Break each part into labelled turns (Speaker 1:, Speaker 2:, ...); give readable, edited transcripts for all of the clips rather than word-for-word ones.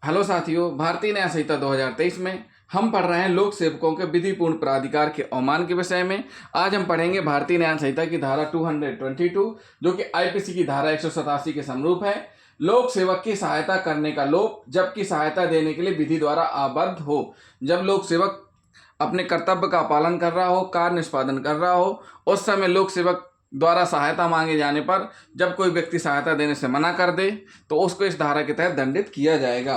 Speaker 1: Hello साथियों, भारतीय न्याय संहिता 2023 में हम पढ़ रहे हैं लोक सेवकों के विधिपूर्ण प्राधिकार के अवमान के विषय में। आज हम पढ़ेंगे भारतीय न्याय संहिता की धारा 222 जो कि आईपीसी की धारा 187 के समरूप है। लोक सेवक की सहायता करने का लोप जबकि सहायता देने के लिए विधि द्वारा आबद्ध हो। जब लोक सेवक अपने कर्तव्य का पालन कर रहा हो, कार्य निष्पादन कर रहा हो, उस समय लोक सेवक द्वारा सहायता मांगे जाने पर जब कोई व्यक्ति सहायता देने से मना कर दे तो उसको इस धारा के तहत दंडित किया जाएगा।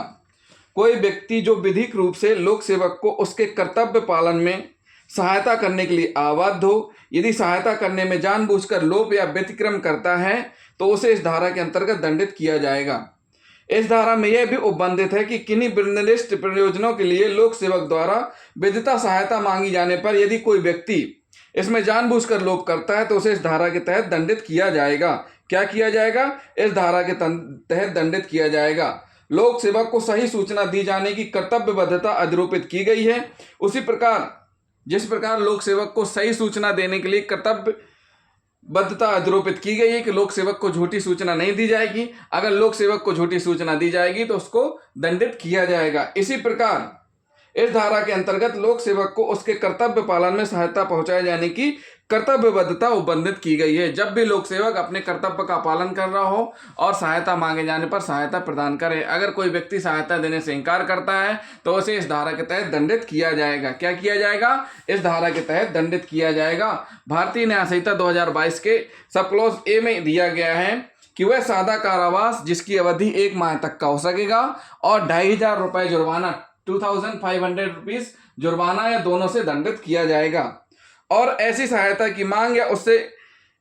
Speaker 1: कोई व्यक्ति जो विधिक रूप से लोक सेवक को उसके कर्तव्य पालन में सहायता करने के लिए आबद्ध हो, यदि सहायता करने में जानबूझकर लोप या व्यतिक्रम करता है तो उसे इस धारा के अंतर्गत दंडित किया जाएगा। इस धारा में यह भी उपबंधित है कि किन्हीं निर्दिष्ट प्रयोजनों के लिए लोक सेवक द्वारा विधिता सहायता मांगी जाने पर यदि कोई व्यक्ति इसमें जानबूझकर लोप करता है तो उसे इस धारा के तहत दंडित किया जाएगा। क्या किया जाएगा? इस धारा के तहत दंडित किया जाएगा। लोक सेवक को सही सूचना दी जाने की कर्तव्यबद्धता अधिरोपित की गई है। उसी प्रकार जिस प्रकार लोक सेवक को सही सूचना देने के लिए कर्तव्यबद्धता अधिरोपित की गई है कि लोक सेवक को झूठी सूचना नहीं दी जाएगी। अगर लोक सेवक को झूठी सूचना दी जाएगी तो उसको दंडित किया जाएगा। इसी प्रकार इस धारा के अंतर्गत लोक सेवक को उसके कर्तव्य पालन में सहायता पहुंचाए जाने की कर्तव्यबद्धता उपबंधित की गई है। जब भी लोक सेवक अपने कर्तव्य का पालन कर रहा हो और सहायता मांगे जाने पर सहायता प्रदान करे। अगर कोई व्यक्ति सहायता देने से इनकार करता है तो उसे इस धारा के तहत दंडित किया जाएगा। क्या किया जाएगा? इस धारा के तहत दंडित किया जाएगा। भारतीय न्याय संहिता 2022 के सब क्लॉज ए में दिया गया है कि वह सादा कारावास जिसकी अवधि 1 माह तक का हो सकेगा और 2500 रुपये जुर्माना 2500 रुपीज जुर्माना या दोनों से दंडित किया जाएगा। और ऐसी सहायता की मांग या उससे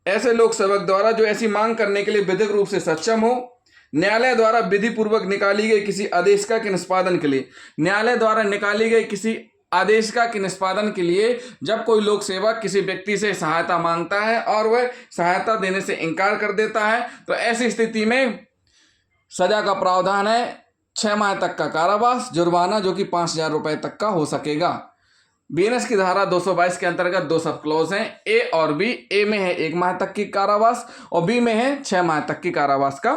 Speaker 1: ऐसे लोक सेवक द्वारा जो ऐसी मांग करने के लिए विधिक रूप से सक्षम हो, न्यायालय द्वारा विधि पूर्वक निकाली गई किसी आदेशिका के निष्पादन के लिए, न्यायालय द्वारा निकाली गई किसी आदेशिका के निष्पादन के लिए जब कोई लोक सेवक किसी व्यक्ति से सहायता मांगता है और वह सहायता देने से इनकार कर देता है तो ऐसी स्थिति में सजा का प्रावधान है 6 माह तक का कारावास, जुर्माना जो कि 5000 रुपये तक का हो सकेगा। बीएनएस की धारा 222 के अंतर्गत 2 सब क्लॉज हैं, ए और बी। ए में है 1 माह तक की कारावास और बी में है 6 माह तक की कारावास का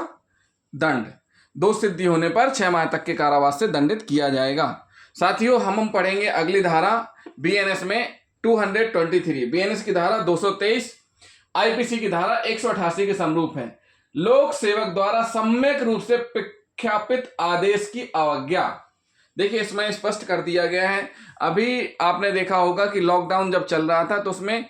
Speaker 1: दंड। 2 सिद्धि होने पर 6 माह तक के कारावास से दंडित किया जाएगा। साथियों, हम पढ़ेंगे अगली धारा बीएनएस में 223। बीएनएस की धारा 223 आईपीसी की धारा 188 के समरूप है। लोक सेवक द्वारा सम्यक रूप से प्रख्यापित आदेश की अवज्ञा। देखिए, इसमें स्पष्ट कर दिया गया है। अभी आपने देखा होगा कि लॉकडाउन जब चल रहा था तो उसमें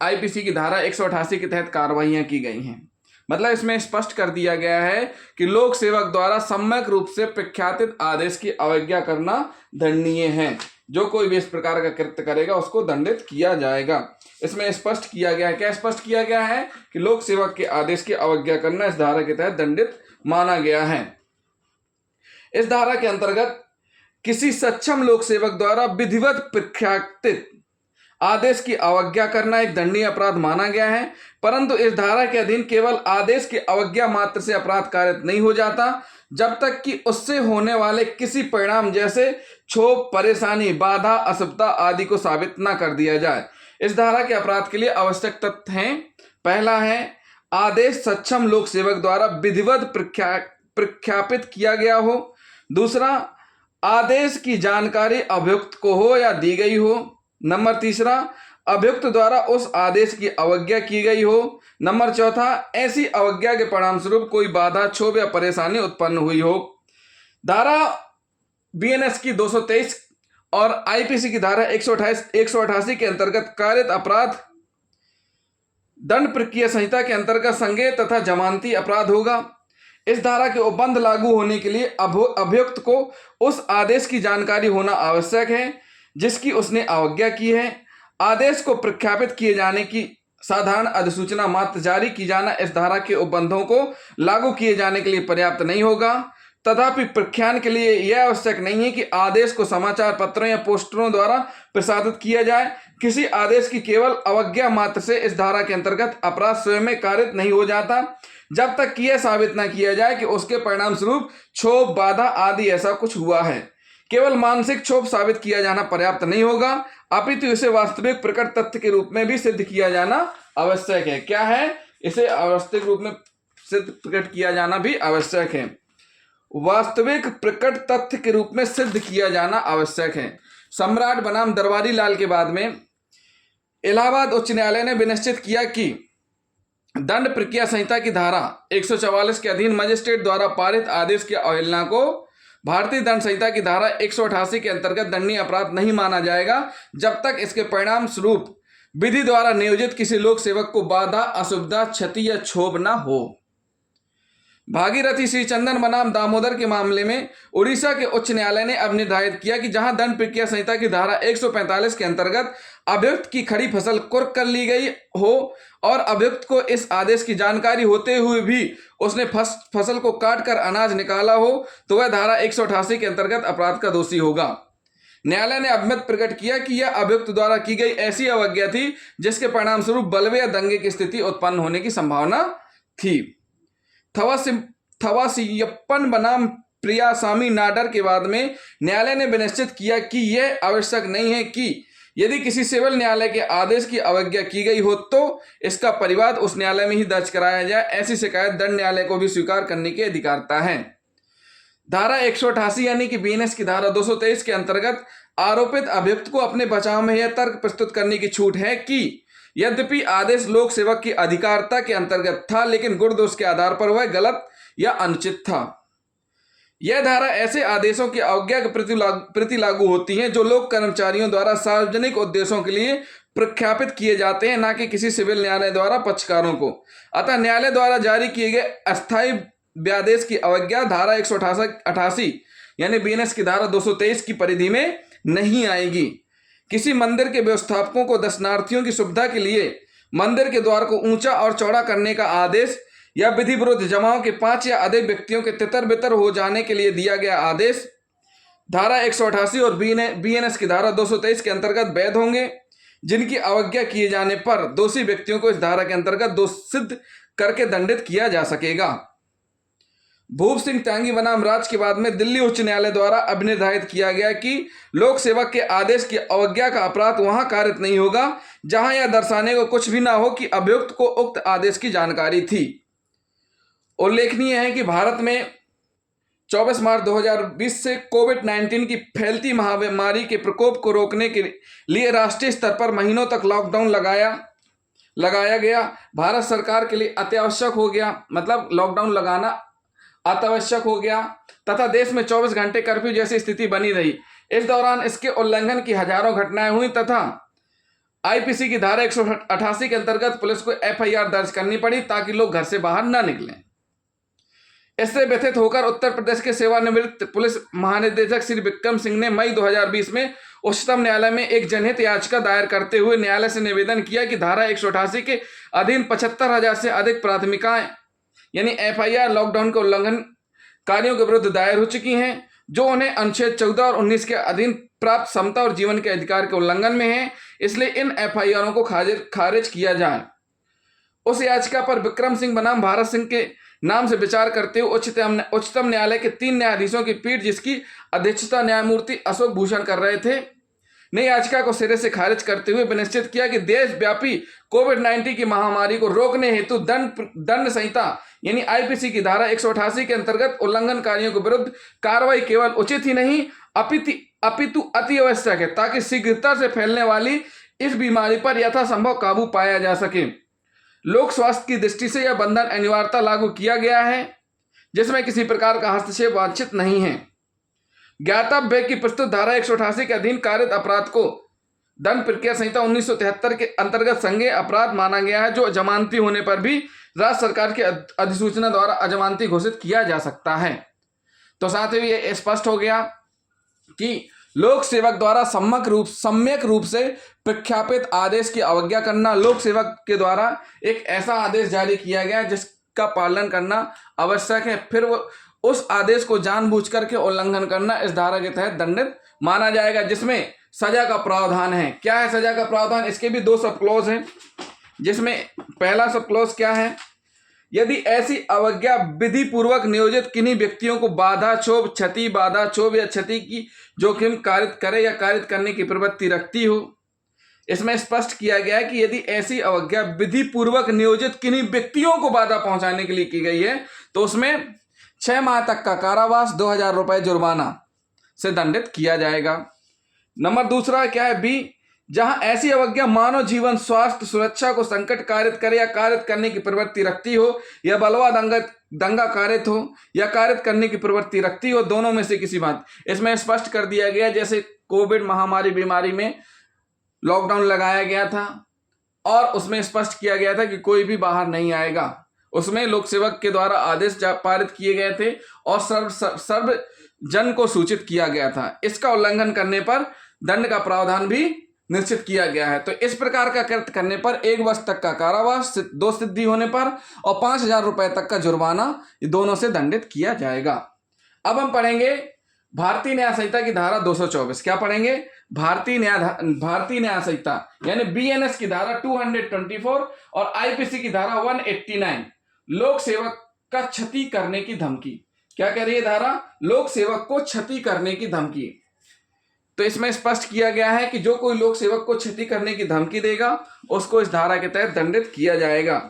Speaker 1: आईपीसी की धारा 188 के तहत कार्रवाइयां की गई हैं। मतलब इसमें स्पष्ट कर दिया गया है कि लोक सेवक द्वारा सम्यक रूप से प्रख्यापित आदेश की अवज्ञा करना दंडनीय है। जो कोई भी इस प्रकार का कृत्य करेगा उसको दंडित किया जाएगा। इसमें स्पष्ट किया गया है। क्या स्पष्ट किया गया है? कि लोक सेवक के आदेश की अवज्ञा करना इस धारा के तहत दंडित माना गया है। इस धारा के अंतर्गत किसी सक्षम लोक सेवक द्वारा विधिवत प्रख्यापित आदेश की अवज्ञा करना एक दंडनीय अपराध माना गया है, परंतु इस धारा के अधीन केवल आदेश की अवज्ञा मात्र से अपराध कारित नहीं हो जाता जब तक कि उससे होने वाले किसी परिणाम जैसे क्षोभ, परेशानी, बाधा, असुविधा आदि को साबित न कर दिया जाए। इस धारा के अपराध के लिए आवश्यक तथ्य हैं। पहला है, आदेश सक्षम लोक सेवक द्वारा विधिवत प्रख्यापित किया गया हो। दूसरा, आदेश की जानकारी अभियुक्त को हो या दी गई हो। नंबर तीसरा, अभियुक्त द्वारा उस आदेश की अवज्ञा की गई हो। नंबर चौथा, ऐसी अवज्ञा के परिणाम स्वरूप कोई बाधा, क्षोभ या परेशानी उत्पन्न हुई हो। धारा बीएनएस की 223 और आईपीसी की धारा 188 के अंतर्गत कारित अपराध दंड प्रक्रिया संहिता के अंतर्गत संज्ञेय तथा जमानती अपराध होगा। इस धारा के उपबंध लागू होने के लिए अभियुक्त को उस आदेश की जानकारी होना आवश्यक है जिसकी उसने अवज्ञा की है। आदेश को प्रख्यापित किए जाने की साधारण अधिसूचना मात्र जारी की जाना इस धारा के उपबंधों को लागू किए जाने के लिए पर्याप्त नहीं होगा। तथापि प्रख्यान के लिए यह आवश्यक नहीं है कि आदेश को समाचार पत्रों या पोस्टरों द्वारा प्रसारित किया जाए। किसी आदेश की केवल अवज्ञा मात्र से इस धारा के अंतर्गत अपराध स्वयं में कारित नहीं हो जाता जब तक कि यह साबित न किया जाए कि उसके परिणाम स्वरूप क्षोभ, बाधा आदि ऐसा कुछ हुआ है। केवल मानसिक क्षोभ साबित किया जाना पर्याप्त नहीं होगा, अपितु इसे वास्तविक प्रकट तथ्य के रूप में भी सिद्ध किया जाना आवश्यक है। क्या है? इसे वास्तविक रूप में सिद्ध प्रकट किया जाना भी आवश्यक है। वास्तविक प्रकट तथ्य के रूप में सिद्ध किया जाना आवश्यक है। सम्राट बनाम दरबारी लाल के बाद में इलाहाबाद उच्च न्यायालय ने विनिश्चित किया कि दंड प्रक्रिया संहिता की धारा 144 के अधीन मजिस्ट्रेट द्वारा पारित आदेश की अवहेलना को भारतीय दंड संहिता की धारा 188 के अंतर्गत दंडनीय अपराध नहीं माना जाएगा जब तक इसके परिणाम स्वरूप विधि द्वारा नियोजित किसी लोक सेवक को बाधा, असुविधा, क्षति या क्षोभ न हो। भागीरथी श्रीचंदन बनाम दामोदर के मामले में उड़ीसा के उच्च न्यायालय ने अब निर्धारित किया कि जहां दंड प्रक्रिया संहिता की धारा 145 के अंतर्गत अभियुक्त की खड़ी फसल कुर्क कर ली गई हो और अभियुक्त को इस आदेश की जानकारी होते हुए भी उसने फसल को काट कर अनाज निकाला हो तो वह धारा 188 के अंतर्गत अपराध का दोषी होगा। न्यायालय ने अभिमत प्रकट किया कि यह अभियुक्त द्वारा की गई ऐसी अवज्ञा थी जिसके परिणाम स्वरूप बलवे या दंगे की स्थिति उत्पन्न होने की संभावना थी। थवासियप्पन बनाम प्रियासामी नाडर के बाद में न्यायालय ने विनिश्चित किया कि यह आवश्यक नहीं है कि यदि किसी सिविल न्यायालय के आदेश की अवज्ञा की गई हो तो इसका परिवाद उस न्यायालय में ही दर्ज कराया जाए। ऐसी शिकायत दंड न्यायालय को भी स्वीकार करने की अधिकारता है। धारा 188 यानी कि बीएनएस की धारा 223 के अंतर्गत आरोपित अभियुक्त को अपने बचाव में यह तर्क प्रस्तुत करने की छूट है कि यद्यपि आदेश लोक सेवक की अधिकारिता के अंतर्गत था लेकिन गुण दोष के आधार पर वह गलत या अनुचित था। यह धारा ऐसे आदेशों की अवज्ञा के प्रति लागू होती है जो लोक कर्मचारियों द्वारा सार्वजनिक उद्देश्यों के लिए प्रख्यापित किए जाते हैं, न कि किसी सिविल न्यायालय द्वारा पक्षकारों को। अतः न्यायालय द्वारा जारी किए गए अस्थायी व्यादेश की अवज्ञा धारा 188 यानी बीएनएस की धारा 223 की परिधि में नहीं आएगी। किसी मंदिर के व्यवस्थापकों को दर्शनार्थियों की सुविधा के लिए मंदिर के द्वार को ऊंचा और चौड़ा करने का आदेश या विधि विरुद्ध जमाओं के 5 या अधिक व्यक्तियों के तितर बितर हो जाने के लिए दिया गया आदेश धारा 188 और बीएनएस की धारा 223 के अंतर्गत वैध होंगे, जिनकी अवज्ञा किए जाने पर दोषी व्यक्तियों को इस धारा के अंतर्गत दोष सिद्ध करके दंडित किया जा सकेगा। भूप सिंह त्यांगी बनाम राज के बाद में दिल्ली उच्च न्यायालय द्वारा अब निर्धारित किया गया कि लोक सेवक के आदेश की अवज्ञा का अपराध वहां कारित नहीं होगा जहां यह दर्शाने को कुछ भी ना हो कि अभियुक्त को उक्त आदेश की जानकारी थी। उल्लेखनीय है कि भारत में 24 मार्च 2020 से कोविड-19 की फैलती महामारी के प्रकोप को रोकने के लिए राष्ट्रीय स्तर पर महीनों तक लॉकडाउन लगाया गया। भारत सरकार के लिए अत्यावश्यक हो गया, मतलब लॉकडाउन लगाना अत्यावश्यक हो गया तथा देश में 24 घंटे कर्फ्यू जैसी स्थिति बनी रही। इस दौरान इसके उल्लंघन की हजारों घटनाएं हुई तथा आईपीसी की धारा 188 के अंतर्गत पुलिस को एफआईआर दर्ज करनी पड़ी ताकि लोग घर से बाहर न निकलें। इससे व्यथित होकर उत्तर प्रदेश के सेवानिवृत्त पुलिस महानिदेशक श्री विक्रम सिंह ने मई 2020 में उच्चतम न्यायालय में एक जनहित याचिका दायर करते हुए न्यायालय से निवेदन किया कि धारा 188 के अधीन 75,000 से अधिक प्राथमिकाएं यानी एफआईआर लॉकडाउन के उल्लंघनकारियों के विरुद्ध दायर हो चुकी हैं, जो उन्हें अनुच्छेद 14 और 19 के अधीन प्राप्त समता और जीवन के अधिकार के उल्लंघन में है, इसलिए इन एफआईआरों को खारिज किया जाए। उस याचिका पर विक्रम सिंह बनाम भारत सिंह के नाम से विचार करते हुए उच्चतम न्यायालय के 3 न्यायाधीशों की पीठ, जिसकी अध्यक्षता न्यायमूर्ति अशोक भूषण कर रहे थे, ने याचिका को सिरे से खारिज करते हुए विनिश्चित किया कि देशव्यापी कोविड-19 की महामारी को रोकने हेतु दंड संहिता यानी आईपीसी की धारा 188 के अंतर्गत उल्लंघनकारियों के विरुद्ध कार्रवाई केवल उचित ही नहीं अपितु अति आवश्यक है ताकि शीघ्रता से फैलने वाली इस बीमारी पर यथासंभव काबू पाया जा सके। लोक स्वास्थ्य की दृष्टि से यह बंधन अनिवार्यता लागू किया गया है जिसमें किसी प्रकार का हस्तक्षेप वांछित नहीं है। ज्ञातव्य की प्रस्तुत धारा 188 के अधीन कारित अपराध को दंड प्रक्रिया संहिता 1973 के अंतर्गत संज्ञेय अपराध माना गया है, जो जमानती होने पर भी राज्य सरकार की अधिसूचना द्वारा अजमानती घोषित किया जा सकता है। तो साथ ही ये स्पष्ट हो गया कि लोक सेवक द्वारा सम्यक रूप से प्रख्यापित आदेश की अवज्ञा करना, लोक सेवक के द्वारा एक ऐसा आदेश जारी किया गया जिसका पालन करना आवश्यक है, फिर वो उस आदेश को जानबूझ करके उल्लंघन करना इस धारा के तहत दंडित माना जाएगा, जिसमें सजा का प्रावधान है। क्या है सजा का प्रावधान? इसके भी 2 सब क्लॉज हैं, जिसमें पहला सब क्लॉज क्या है? यदि ऐसी अवज्ञा विधि पूर्वक नियोजित किन्हीं व्यक्तियों को बाधा क्षोभ या क्षति की जोखिम कारित करे या कारित करने की प्रवृत्ति रखती हो। इसमें स्पष्ट किया गया है कि यदि ऐसी अवज्ञा विधि पूर्वक नियोजित किन्हीं व्यक्तियों को बाधा पहुंचाने के लिए की गई है तो उसमें 6 माह तक का कारावास, 2,000 रुपए जुर्माना से दंडित किया जाएगा। नंबर दूसरा क्या है, बी, जहां ऐसी अवज्ञा मानव जीवन, स्वास्थ्य, सुरक्षा को संकट कारित करे या कारित करने की प्रवृत्ति रखती हो, या बलवा दंगा कारित हो या कारित करने की प्रवृत्ति रखती हो, दोनों में से किसी बात। इसमें स्पष्ट कर दिया गया, जैसे कोविड महामारी बीमारी में लॉकडाउन लगाया गया था और उसमें स्पष्ट किया गया था कि कोई भी बाहर नहीं आएगा। उसमें लोक सेवक के द्वारा आदेश पारित किए गए थे और सर्व जन को सूचित किया गया था। इसका उल्लंघन करने पर दंड का प्रावधान भी निश्चित किया गया है। तो इस प्रकार का कृत्य करने पर 1 वर्ष तक का कारावास, 2 सिद्धि होने पर और 5,000 रुपए तक का जुर्माना, ये दोनों से दंडित किया जाएगा। अब हम पढ़ेंगे भारतीय न्याय संहिता की धारा 224। क्या पढ़ेंगे? भारतीय न्याय संहिता यानी बीएनएस की धारा 224 और आईपीसी की धारा 189, लोक सेवक का क्षति करने की धमकी। क्या कह रही है धारा? लोक सेवक को क्षति करने की धमकी। तो इसमें स्पष्ट किया गया है कि जो कोई लोक सेवक को क्षति करने की धमकी देगा उसको इस धारा के तहत दंडित किया जाएगा।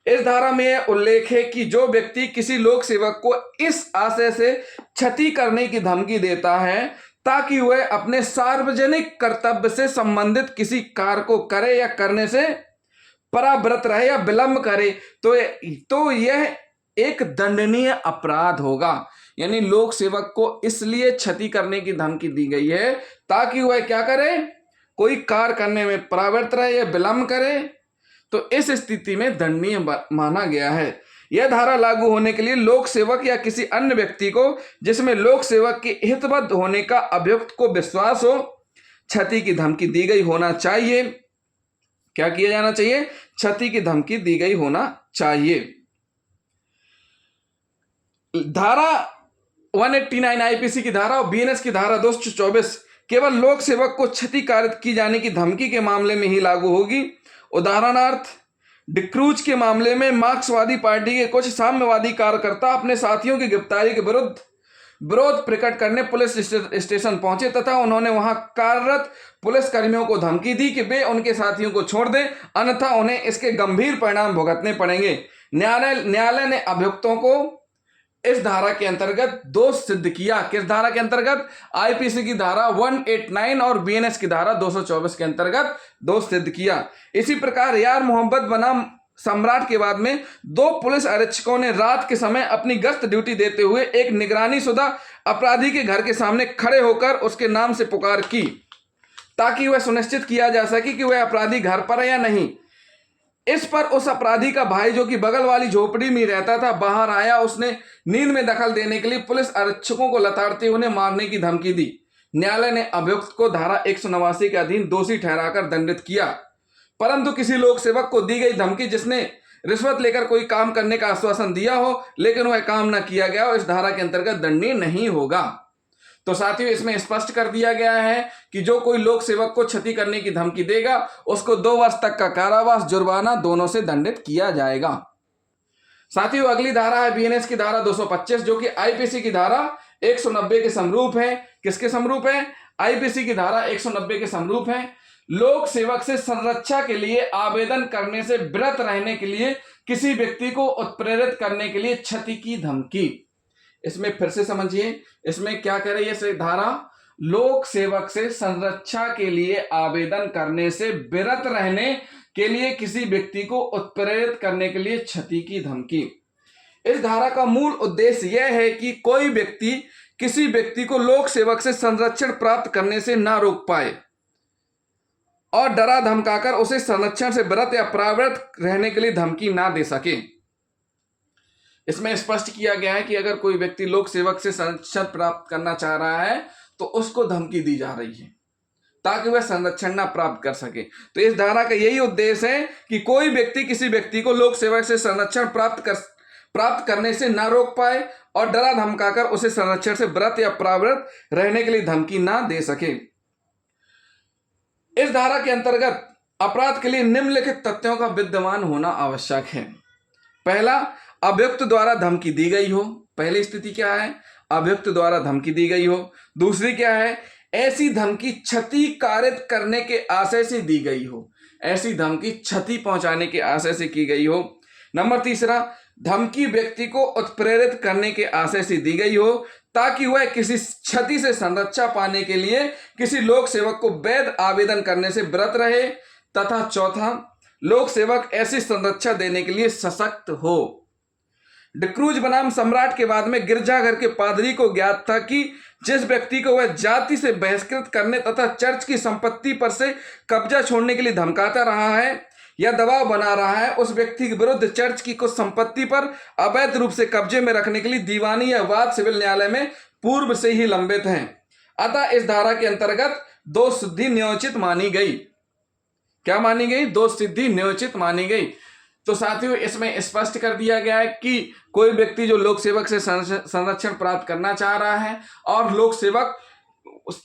Speaker 1: इस धारा में यह उल्लेख है कि जो व्यक्ति किसी लोक सेवक को इस आशय से क्षति करने की धमकी देता है ताकि वह अपने सार्वजनिक कर्तव्य से संबंधित किसी कार्य को करे या करने से पराव्रत रहे या विलंब करे, तो यह एक दंडनीय अपराध होगा। यानी लोक सेवक को इसलिए क्षति करने की धमकी दी गई है ताकि वह क्या करे, कोई कार्य करने में पराव्रत रहे या विलंब करे, तो इस स्थिति में दंडनीय माना गया है। यह धारा लागू होने के लिए लोक सेवक या किसी अन्य व्यक्ति को जिसमें लोक सेवक के हितबद्ध होने का अभियुक्त को विश्वास हो, क्षति की धमकी दी गई होना चाहिए। क्या किया जाना चाहिए? क्षति की धमकी दी गई होना चाहिए। धारा 189 आईपीसी की धारा और बीएनएस की धारा 224 केवल लोक सेवक को क्षति कारित की जाने की धमकी के मामले में ही लागू होगी। उदाहरणार्थ, डिक्रूज के मामले में मार्क्सवादी पार्टी के कुछ साम्यवादी कार्यकर्ता अपने साथियों की गिरफ्तारी के विरोध प्रकट करने पुलिस स्टेशन पहुंचे तथा उन्होंने वहां कार्यरत पुलिस कर्मियों को धमकी दी कि वे उनके साथियों को छोड़ दें, अन्यथा उन्हें इसके गंभीर परिणाम भुगतने पड़ेंगे। न्यायालय ने अभियुक्तों को इस धारा के अंतर्गत दोष सिद्ध किया। किस धारा के अंतर्गत? आईपीसी की धारा 189 और बीएनएस की धारा 224 के अंतर्गत दोष सिद्ध किया। इसी प्रकार यार मोहम्मद बनाम सम्राट के बाद में 2 पुलिस आरक्षकों ने रात के समय अपनी गश्त ड्यूटी देते हुए एक निगरानी शुदा अपराधी के घर के सामने खड़े होकर उसके नाम से पुकार की ताकि वह सुनिश्चित किया जा सके कि वह अपराधी घर पर है या नहीं। इस पर उस अपराधी का भाई जो कि बगल वाली झोपड़ी में रहता था बाहर आया। उसने नींद में दखल देने के लिए पुलिस आरक्षकों को लताड़ते उन्हें मारने की धमकी दी। न्यायालय ने अभियुक्त को धारा 189 के अधीन दोषी ठहराकर दंडित किया, परंतु किसी लोक सेवक को दी गई धमकी जिसने रिश्वत लेकर कोई काम करने का आश्वासन दिया हो लेकिन वह काम न किया गया हो, इस धारा के अंतर्गत दंडनीय नहीं होगा। तो साथियों, इसमें स्पष्ट कर दिया गया है कि जो कोई लोक सेवक को क्षति करने की धमकी देगा उसको 2 वर्ष तक का कारावास, जुर्माना दोनों से दंडित किया जाएगा। साथियों, अगली धारा है बीएनएस की धारा 225 जो कि आईपीसी की धारा 190 के समरूप है। किसके समरूप है? आईपीसी की धारा 190 के समरूप है। लोक सेवक से संरक्षा के लिए आवेदन करने से विरत रहने के लिए किसी व्यक्ति को उत्प्रेरित करने के लिए क्षति की धमकी। इसमें फिर से समझिए, इसमें क्या कह रही है ये धारा? लोक सेवक से संरक्षा के लिए आवेदन करने से विरत रहने के लिए किसी व्यक्ति को उत्प्रेरित करने के लिए क्षति की धमकी। इस धारा का मूल उद्देश्य यह है कि कोई व्यक्ति किसी व्यक्ति को लोक सेवक से संरक्षण प्राप्त करने से ना रोक पाए और डरा धमकाकर उसे संरक्षण से विरत या परावृत रहने के लिए धमकी ना दे सके। इसमें स्पष्ट किया गया है कि अगर कोई व्यक्ति लोक सेवक से संरक्षण प्राप्त करना चाह रहा है तो उसको धमकी दी जा रही है ताकि वह संरक्षण ना प्राप्त कर सके। तो इस धारा का यही उद्देश्य है कि कोई व्यक्ति किसी व्यक्ति को लोक सेवक से संरक्षण प्राप्त करने से ना रोक पाए और डरा धमकाकर उसे संरक्षण से विरत या परावृत रहने के लिए धमकी ना दे सके। इस धारा के अंतर्गत अपराध के लिए निम्नलिखित तथ्यों का विद्यमान होना आवश्यक है। पहला, अभियुक्त द्वारा धमकी दी गई हो। पहली स्थिति क्या है? अभियुक्त द्वारा धमकी दी गई हो। दूसरी क्या है? ऐसी धमकी क्षति कारित करने के आशय से दी गई हो। ऐसी धमकी क्षति पहुंचाने के आशय से की गई हो। नंबर तीसरा, धमकी व्यक्ति को उत्प्रेरित करने के आशय से दी गई हो ताकि वह किसी क्षति से संरक्षा पाने के लिए किसी लोक सेवक को वैध आवेदन करने से विरत रहे, तथा चौथा, लोक सेवक ऐसी संरक्षा देने के लिए सशक्त हो। डिक्रूज बनाम सम्राट के बाद में गिरजाघर के पादरी को ज्ञात था कि जिस व्यक्ति को वह जाति से बहिष्कृत करने तथा चर्च की संपत्ति पर से कब्जा छोड़ने के लिए धमकाता रहा है या दबाव बना रहा है, उस व्यक्ति के विरुद्ध चर्च की कुछ संपत्ति पर अवैध रूप से कब्जे में रखने के लिए दीवानी या वाद सिविल न्यायालय में पूर्व से ही लंबित हैं। अतः इस धारा के अंतर्गत दोष सिद्धि न्योचित मानी गई। क्या मानी गई? दोष सिद्धि न्योचित मानी गई। तो साथियों, इसमें स्पष्ट कर दिया गया है कि कोई व्यक्ति जो लोक सेवक से संरक्षण प्राप्त करना चाह रहा है और लोक सेवक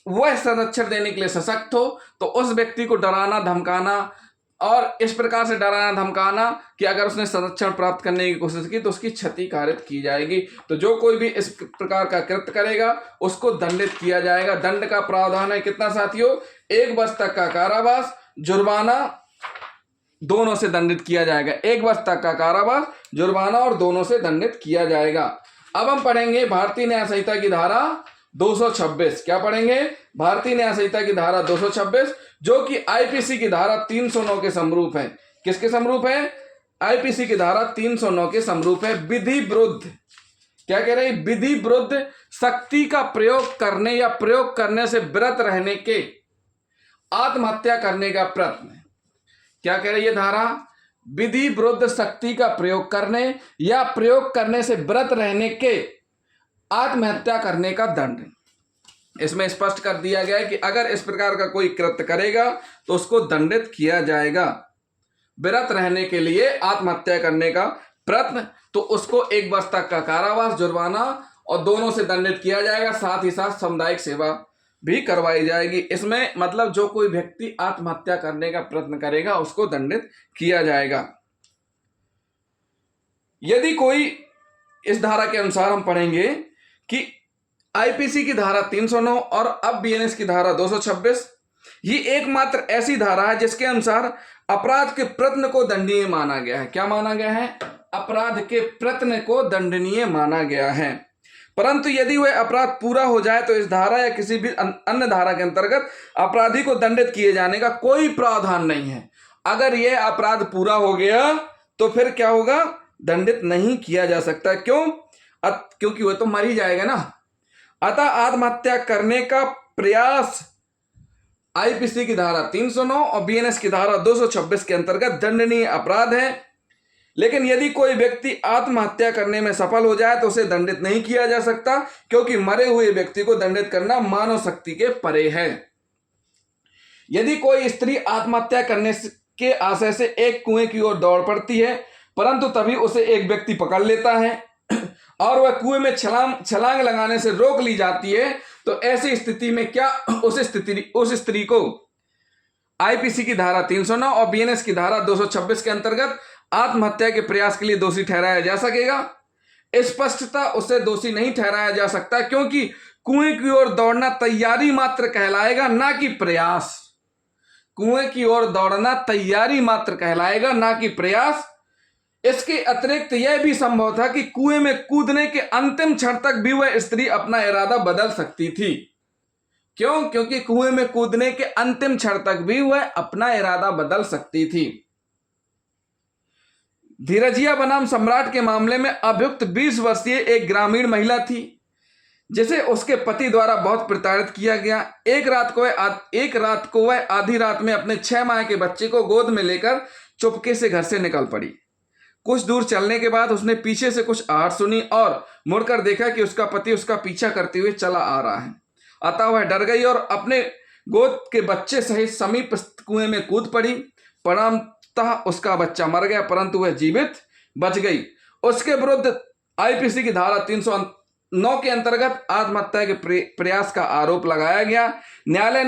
Speaker 1: वह संरक्षण देने के लिए सशक्त हो, तो उस व्यक्ति को डराना धमकाना और इस प्रकार से डराना धमकाना कि अगर उसने संरक्षण प्राप्त करने की कोशिश की तो उसकी क्षति कारित की जाएगी। तो जो कोई भी इस प्रकार का कृत्य करेगा उसको दंडित किया जाएगा। दंड का प्रावधान है कितना साथियों? 1 वर्ष तक का कारावास, जुर्माना दोनों से दंडित किया जाएगा। 1 वर्ष तक का कारावास, जुर्माना और दोनों से दंडित किया जाएगा। अब हम पढ़ेंगे भारतीय न्याय संहिता की धारा 226। क्या पढ़ेंगे? भारतीय न्याय संहिता की धारा 226, जो कि आईपीसी की धारा 309 के समरूप है। किसके समरूप है? आईपीसी की धारा 309 के समरूप है। विधि विरुद्ध, क्या कह रहे हैं? विधि विरुद्ध शक्ति का प्रयोग करने या प्रयोग करने से विरत रहने के आत्महत्या करने का प्रयत्न। क्या कह रही है धारा? विधि विरुद्ध शक्ति का प्रयोग करने या प्रयोग करने से विरत रहने के आत्महत्या करने का दंड। इसमें स्पष्ट कर दिया गया है कि अगर इस प्रकार का कोई कृत्य करेगा तो उसको दंडित किया जाएगा। विरत रहने के लिए आत्महत्या करने का प्रयत्न, तो उसको 1 वर्ष तक का कारावास, जुर्माना और दोनों से दंडित किया जाएगा। साथ ही साथ सामुदायिक सेवा भी करवाई जाएगी। इसमें मतलब जो कोई व्यक्ति आत्महत्या करने का प्रयत्न करेगा उसको दंडित किया जाएगा। यदि कोई, इस धारा के अनुसार हम पढ़ेंगे कि आईपीसी की धारा 309 और अब बीएनएस की धारा 226, ये एकमात्र ऐसी धारा है जिसके अनुसार अपराध के प्रयत्न को दंडनीय माना गया है। क्या माना गया है? अपराध के प्रयत्न को दंडनीय माना गया है। परंतु यदि वह अपराध पूरा हो जाए तो इस धारा या किसी भी अन्य धारा के अंतर्गत अपराधी को दंडित किए जाने का कोई प्रावधान नहीं है। अगर यह अपराध पूरा हो गया तो फिर क्या होगा? दंडित नहीं किया जा सकता। क्यों? क्योंकि वह तो मर ही जाएगा ना। अतः आत्महत्या करने का प्रयास आईपीसी की धारा 309 और बीएनएस की धारा 226 के अंतर्गत दंडनीय अपराध है। लेकिन यदि कोई व्यक्ति आत्महत्या करने में सफल हो जाए तो उसे दंडित नहीं किया जा सकता, क्योंकि मरे हुए व्यक्ति को दंडित करना मानव शक्ति के परे है। यदि कोई स्त्री आत्महत्या करने के आशय से एक कुएं की ओर दौड़ पड़ती है, परंतु तभी उसे एक व्यक्ति पकड़ लेता है और वह कुएं में छलांग लगाने से रोक ली जाती है, तो ऐसी स्थिति में क्या उस स्त्री को आईपीसी की धारा 309 और बीएनएस की धारा 226 के अंतर्गत आत्महत्या के प्रयास के लिए दोषी ठहराया जा सकेगा? स्पष्टता उसे दोषी नहीं ठहराया जा सकता, क्योंकि कुएं की ओर दौड़ना तैयारी मात्र कहलाएगा, ना कि प्रयास। कुएं की ओर दौड़ना तैयारी मात्र कहलाएगा, ना कि प्रयास। इसके अतिरिक्त यह भी संभव था कि कुएं में कूदने के अंतिम क्षण तक भी वह स्त्री अपना इरादा बदल सकती थी। क्यों? क्योंकि कुएं में कूदने के अंतिम क्षण तक भी वह अपना इरादा बदल सकती थी। धीरजिया बनाम सम्राट के मामले में अभियुक्त 20 वर्षीय एक ग्रामीण महिला थी जिसे उसके पति द्वारा बहुत प्रताड़ित किया गया। एक रात को वह आधी रात में अपने 6 माह के बच्चे को गोद में लेकर चुपके से घर से निकल पड़ी। कुछ दूर चलने के बाद उसने पीछे से कुछ आहट सुनी और मुड़कर देखा कि उसका पति उसका पीछा करते हुए चला आ रहा है। अतः वह डर गई और अपने गोद के बच्चे सहित समीप कुएं में कूद पड़ी। परिणामतः उसका बच्चा मर गया, परंतु वह जीवित बच गई। उसके विरुद्ध आईपीसी की धारा 309 के अंतर्गत आत्महत्या के प्रयास का आरोप लगाया गया। न्यायालय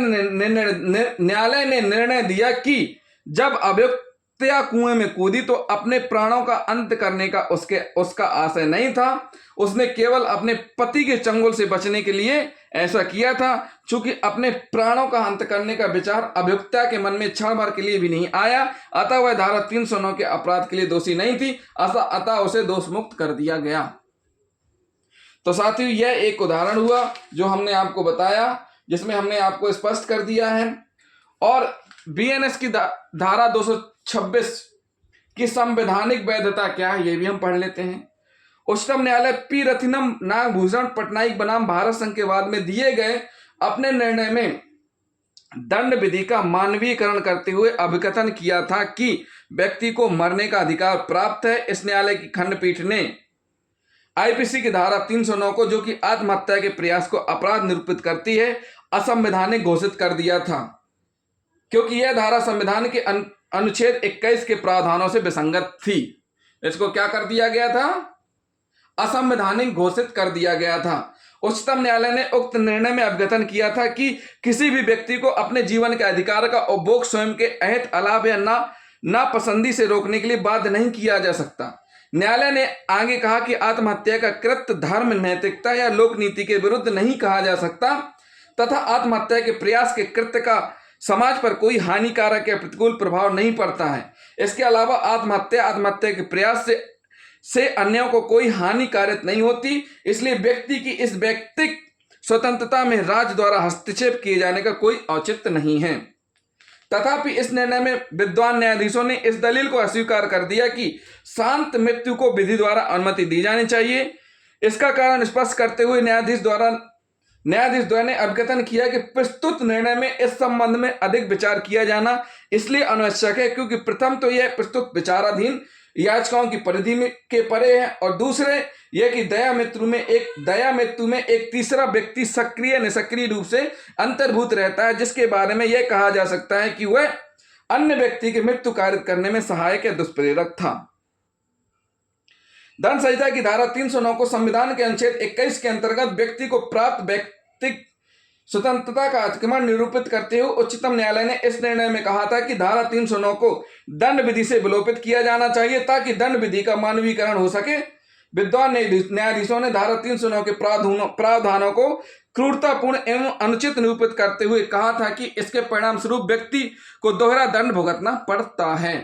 Speaker 1: ने निर्णय दिया कि जब अभियुक्त हत्या कुएं में कूदी तो अपने प्राणों का अंत करने का उसका आशय नहीं था। उसने केवल अपने पति के चंगुल से बचने के लिए ऐसा किया था। चूंकि अपने प्राणों का अंत करने का विचार अभियुक्ता के मन में क्षण भर के लिए भी नहीं आया, अतः वह धारा 309 के अपराध के लिए दोषी नहीं थी, अतः उसे दोष मुक्त कर दिया गया। तो साथियों, यह एक उदाहरण हुआ जो हमने आपको बताया, जिसमें हमने आपको स्पष्ट कर दिया है। और बीएनएस की धारा 226 की संवैधानिक वैधता क्या है, ये भी हम पढ़ लेते हैं। उच्चतम न्यायालय पी रथिनम नागभूषण पटनायक बनाम भारत संघ के बाद में दिए गए अपने निर्णय में दंड विधि का मानवीकरण करते हुए अभिकथन किया था कि व्यक्ति को मरने का अधिकार प्राप्त है। इस न्यायालय की खंडपीठ ने आईपीसी की धारा 309 को, जो कि आत्महत्या के प्रयास को अपराध निरूपित करती है, असंवैधानिक घोषित कर दिया था, क्योंकि यह धारा संविधान के अनुच्छेद 21 के प्रावधानों से विसंगत थी। इसको क्या कर दिया गया था? असंवैधानिक घोषित कर दिया गया था। उच्चतम न्यायालय ने उक्त निर्णय में अभिकथन किया था कि किसी भी व्यक्ति को अपने जीवन के अधिकार का उपभोग स्वयं के अहित अलाभ या नापसंदी से रोकने के लिए बाध्य नहीं किया जा सकता। न्यायालय ने आगे कहा कि आत्महत्या का कृत्य धर्म, नैतिकता या लोक नीति के विरुद्ध नहीं कहा जा सकता तथा आत्महत्या के प्रयास के कृत्य का समाज पर कोई हानिकारक या प्रतिकूल प्रभाव नहीं पड़ता है। इसके अलावा आत्महत्या के प्रयास से अन्यों को कोई हानि कारित नहीं होती, इसलिए व्यक्ति की इस व्यक्तिक स्वतंत्रता में राज्य द्वारा हस्तक्षेप किए जाने का कोई औचित्य नहीं है। तथापि इस निर्णय में विद्वान न्यायाधीशों ने इस दलील को अस्वीकार कर दिया कि शांत मृत्यु को विधि द्वारा अनुमति दी जानी चाहिए। इसका कारण स्पष्ट करते हुए न्यायाधीश द्वय ने अभिकथन किया कि प्रस्तुत निर्णय में इस संबंध में अधिक विचार किया जाना इसलिए आवश्यक है क्योंकि प्रथम तो यह प्रस्तुत विचाराधीन याचिकाओं की परिधि के परे है, और दूसरे यह कि दया मृत्यु में एक तीसरा व्यक्ति सक्रिय निष्क्रिय रूप से अंतर्भूत रहता है, जिसके बारे में यह कहा जा सकता है कि वह अन्य व्यक्ति की मृत्यु कारित करने में सहायक या दुष्प्रेरक था। दंड संहिता की धारा 309 को संविधान के अनुच्छेद 21 के अंतर्गत व्यक्ति को प्राप्त व्यक्तिक स्वतंत्रता का अतिक्रमण निरूपित करते हुए उच्चतम न्यायालय ने इस निर्णय में कहा था कि धारा 309 को दंड विधि से विलोपित किया जाना चाहिए ताकि दंड विधि का मानवीकरण हो सके। विद्वान न्यायाधीशों ने धारा 309 के प्रावधानों को क्रूरतापूर्ण एवं अनुचित निरूपित करते हुए कहा था कि इसके परिणाम स्वरूप व्यक्ति को दोहरा दंड भुगतना पड़ता है।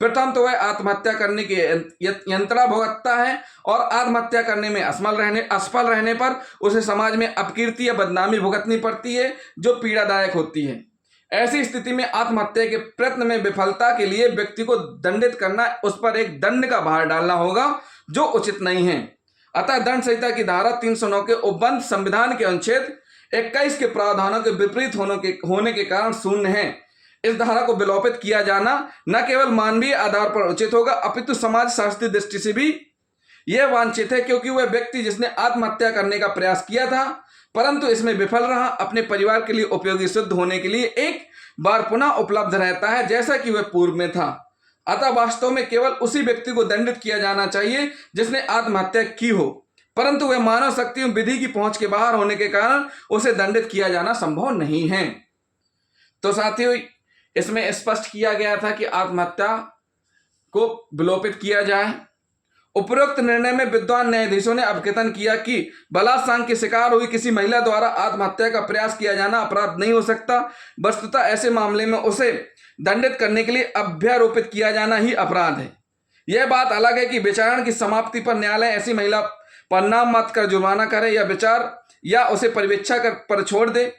Speaker 1: प्रथम तो वह आत्महत्या करने की यंत्रणा भुगतता है और आत्महत्या करने में असफल रहने पर उसे समाज में अपकीर्ति या बदनामी भुगतनी पड़ती है, जो पीड़ादायक होती है। ऐसी स्थिति में आत्महत्या के प्रयत्न में विफलता के लिए व्यक्ति को दंडित करना, उस पर एक दंड का भार डालना होगा, जो उचित नहीं है। अतः दंड संहिता की धारा 309 के उपबंध संविधान के अनुच्छेद 21 के प्रावधानों के विपरीत होने के कारण शून्य है। इस धारा को विलोपित किया जाना न केवल मानवीय आधार पर उचित होगा, अपितु समाज शास्त्रीय दृष्टि से भी यह वांछित है, क्योंकि वह व्यक्ति जिसने आत्महत्या करने का प्रयास किया था परंतु इसमें विफल रहा, अपने परिवार के लिए उपयोगी सिद्ध होने के लिए एक बार पुनः उपलब्ध रहता है जैसा कि वह पूर्व में था। अतः वास्तव में केवल उसी व्यक्ति को दंडित किया जाना चाहिए जिसने आत्महत्या की हो, परंतु वह मानव शक्तियों विधि की पहुंच के बाहर होने के कारण उसे दंडित किया जाना संभव नहीं है। तो साथियों, इसमें स्पष्ट किया गया था कि आत्महत्या को विलोपित किया जाए। उपरोक्त निर्णय में विद्वान न्यायाधीशों ने अभिकथन किया कि बलात्कार के शिकार हुई किसी महिला द्वारा आत्महत्या का प्रयास किया जाना अपराध नहीं हो सकता। वस्तुतः ऐसे मामले में उसे दंडित करने के लिए अभ्यारोपित किया जाना ही अपराध है। यह बात अलग है कि विचारण की समाप्ति पर न्यायालय ऐसी महिला पर नाम मत कर जुर्माना करे या उसे परिवीक्षा पर छोड़ दे।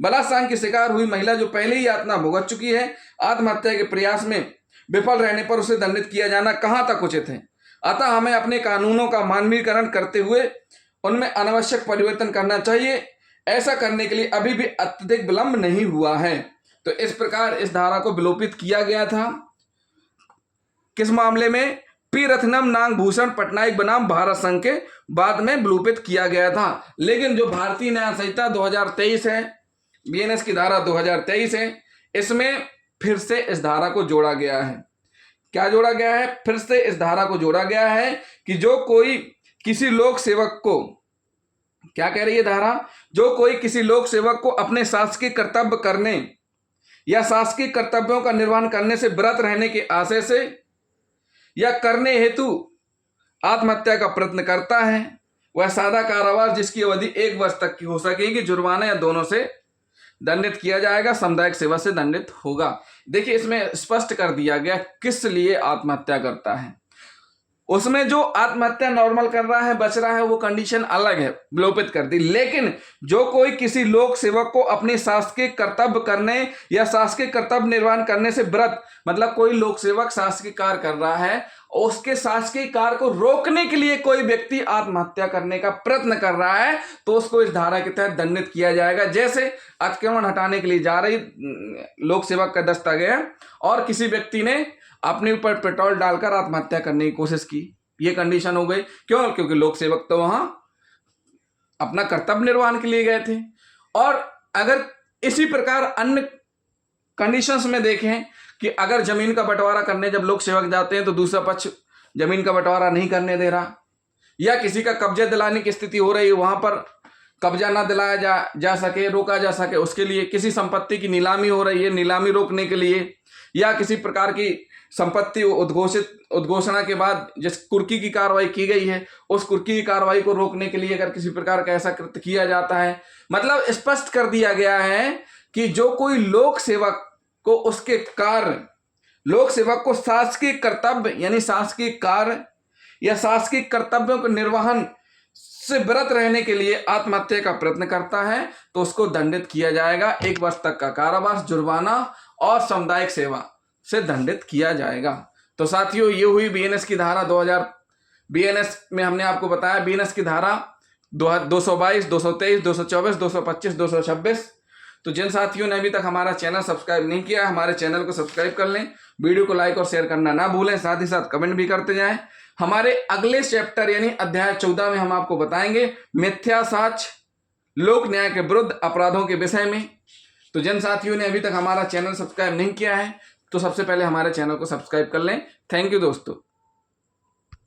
Speaker 1: बलात्कार की शिकार हुई महिला जो पहले ही यातना भुगत चुकी है, आत्महत्या के प्रयास में विफल रहने पर उसे दंडित किया जाना कहां तक उचित है। अतः हमें अपने कानूनों का मानवीकरण करते हुए उनमें अनावश्यक परिवर्तन करना चाहिए। ऐसा करने के लिए अभी भी अत्यधिक विलंब नहीं हुआ है। तो इस प्रकार इस धारा को विलोपित किया गया था। किस मामले में? पी रत्नम नागभूषण पटनायक बनाम भारत संघ के बाद में विलोपित किया गया था। लेकिन जो भारतीय न्याय संहिता 2023 है, बीएनएस की धारा 2023 है, इसमें फिर से इस धारा को जोड़ा गया है। क्या जोड़ा गया है? फिर से इस धारा को जोड़ा गया है कि जो कोई किसी लोक सेवक को, क्या कह रही है धारा? जो कोई किसी लोक सेवक को अपने शासकीय कर्तव्य करने या शासकीय कर्तव्यों का निर्वहन करने से विरत रहने के आशय से या करने हेतु आत्महत्या का प्रयत्न करता है, वह सादा कारावास जिसकी अवधि 1 वर्ष तक की हो सकेगी, जुर्माना या दोनों से दंडित किया जाएगा, सामुदायिक सेवा से दंडित होगा। देखिए इसमें स्पष्ट कर दिया गया किस लिए आत्महत्या करता है। उसमें जो आत्महत्या नॉर्मल कर रहा है, बच रहा है, वो कंडीशन अलग है, विलोपित कर दी। लेकिन जो कोई किसी लोक सेवक को अपने शासकीय कर्तव्य करने या शासकीय कर्तव्य निर्वहन करने से विरत, मतलब कोई लोक सेवक शासकीय कार्य कर रहा है और उसके शासकीय कार्य को रोकने के लिए कोई व्यक्ति आत्महत्या करने का प्रयत्न कर रहा है, तो उसको इस धारा के तहत दंडित किया जाएगा। जैसे अतिक्रमण हटाने के लिए जा रही लोक सेवक का दस्ता गया और किसी व्यक्ति ने अपने ऊपर पेट्रोल डालकर आत्महत्या करने की कोशिश की, ये कंडीशन हो गई। क्यों? क्योंकि लोक सेवक तो वहां अपना कर्तव्य निर्वहन के लिए गए थे। और अगर इसी प्रकार अन्य कंडीशंस में देखें कि अगर जमीन का बंटवारा करने जब लोक सेवक जाते हैं तो दूसरा पक्ष जमीन का बंटवारा नहीं करने दे रहा, या किसी का कब्जा दिलाने की स्थिति हो रही है, वहां पर कब्जा ना दिलाया जा सके, रोका जा सके, उसके लिए किसी संपत्ति की नीलामी हो रही है, नीलामी रोकने के लिए, या किसी प्रकार की संपत्ति उद्घोषणा के बाद जिस कुर्की की कार्रवाई की गई है, उस कुर्की की कार्रवाई को रोकने के लिए अगर किसी प्रकार का ऐसा कृत्य किया जाता है, मतलब स्पष्ट कर दिया गया है कि जो कोई लोक सेवक को उसके कार्य, लोक सेवक को शासकीय कर्तव्य यानी शासकीय कार्य या शासकीय कर्तव्यों के निर्वहन से विरत रहने के लिए आत्महत्या का प्रयत्न करता है, तो उसको दंडित किया जाएगा। 1 वर्ष तक का कारावास, जुर्माना और सामुदायिक सेवा से दंडित किया जाएगा। तो साथियों, ये हुई बीएनएस की धारा 2000। बीएनएस में हमने आपको बताया बीएनएस की धारा 222, 223, 224, 225, 226। तो जिन साथियों ने अभी तक हमारा चैनल सब्सक्राइब नहीं किया, हमारे चैनल को सब्सक्राइब कर लें, वीडियो को लाइक और शेयर करना ना भूलें, साथ ही साथ कमेंट भी करते जाएं। हमारे अगले चैप्टर यानी अध्याय 14 में हम आपको बताएंगे मिथ्या साक्ष्य, लोक न्याय के विरुद्ध अपराधों के विषय में। तो जिन साथियों ने अभी तक हमारा चैनल सब्सक्राइब नहीं किया है, तो सबसे पहले हमारे चैनल को सब्सक्राइब कर लें। थैंक यू दोस्तों।